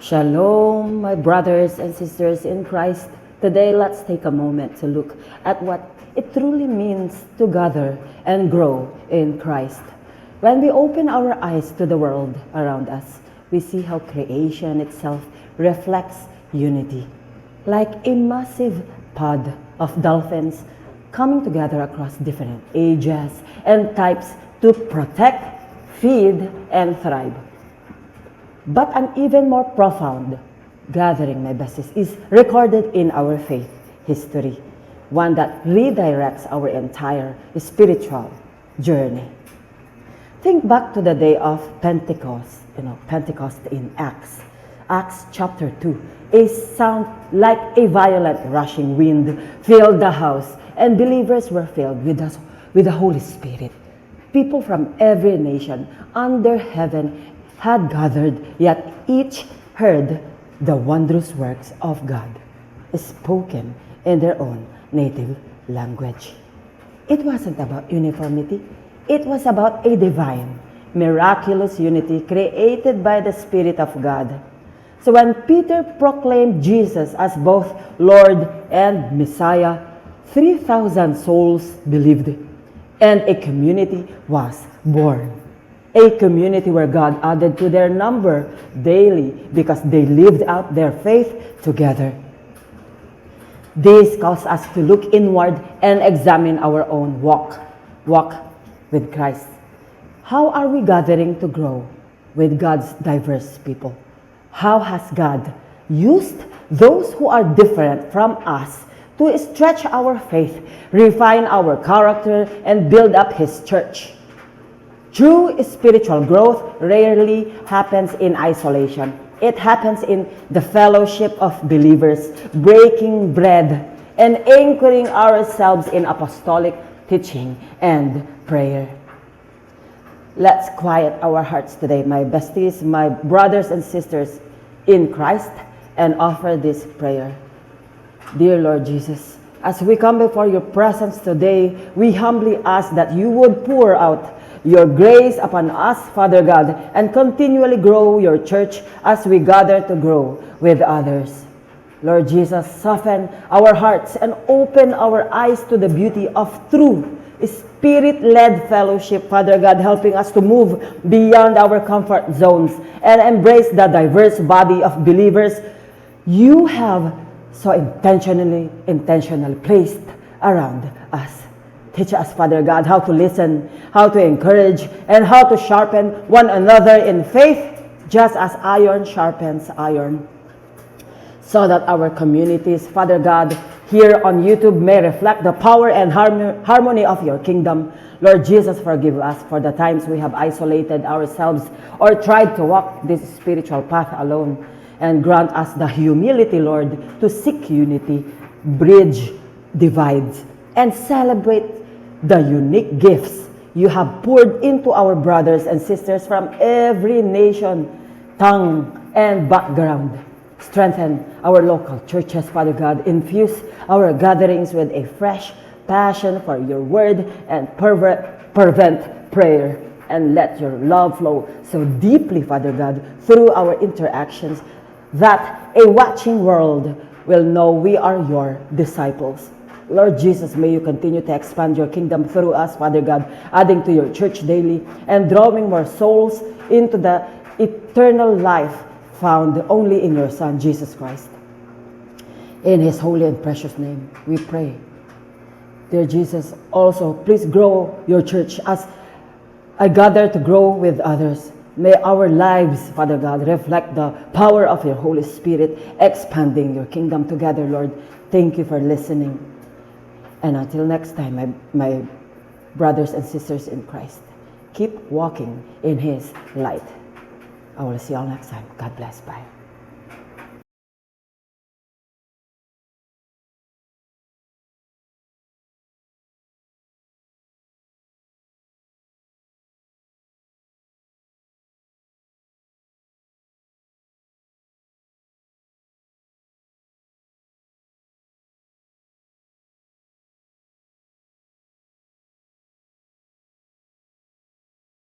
Shalom, my brothers and sisters in Christ. Today, let's take a moment to look at what it truly means to gather and grow in Christ. When we open our eyes to the world around us, we see how creation itself reflects unity. Like a massive pod of dolphins coming together across different ages and types to protect, feed, and thrive. But an even more profound gathering, my besties, is recorded in our faith history, one that redirects our entire spiritual journey. Think back to the day of Pentecost, Pentecost in Acts chapter 2. A sound like a violent rushing wind filled the house, and believers were filled with the Holy Spirit. People from every nation under heaven had gathered, yet each heard the wondrous works of God, spoken in their own native language. It wasn't about uniformity. It was about a divine, miraculous unity created by the Spirit of God. So when Peter proclaimed Jesus as both Lord and Messiah, 3,000 souls believed, and a community was born. A community where God added to their number daily because they lived out their faith together. This calls us to look inward and examine our own walk with Christ. How are we gathering to grow with God's diverse people? How has God used those who are different from us to stretch our faith, refine our character, and build up His church? True spiritual growth rarely happens in isolation. It happens in the fellowship of believers, breaking bread, and anchoring ourselves in apostolic teaching and prayer. Let's quiet our hearts today, my besties, my brothers and sisters in Christ, and offer this prayer. Dear Lord Jesus, as we come before your presence today, we humbly ask that you would pour out your grace upon us, Father God, and continually grow your church as we gather to grow with others. Lord Jesus, soften our hearts and open our eyes to the beauty of true Spirit-led fellowship, Father God, helping us to move beyond our comfort zones and embrace the diverse body of believers you have so intentionally placed around us. Teach us, Father God, how to listen, how to encourage, and how to sharpen one another in faith, just as iron sharpens iron. So that our communities, Father God, here on YouTube may reflect the power and harmony of your kingdom. Lord Jesus, forgive us for the times we have isolated ourselves or tried to walk this spiritual path alone. And grant us the humility, Lord, to seek unity, bridge divides, and celebrate the unique gifts you have poured into our brothers and sisters from every nation, tongue, and background. Strengthen our local churches, Father God. Infuse our gatherings with a fresh passion for your word and fervent prayer. And let your love flow so deeply, Father God, through our interactions that a watching world will know we are your disciples. Lord Jesus, may you continue to expand your kingdom through us, Father God, adding to your church daily and drawing more souls into the eternal life found only in your Son, Jesus Christ. In His holy and precious name, we pray. Dear Jesus, also, please grow your church as I gather to grow with others. May our lives, Father God, reflect the power of your Holy Spirit, expanding your kingdom together, Lord. Thank you for listening. And until next time, my brothers and sisters in Christ, keep walking in His light. I will see you all next time. God bless. Bye.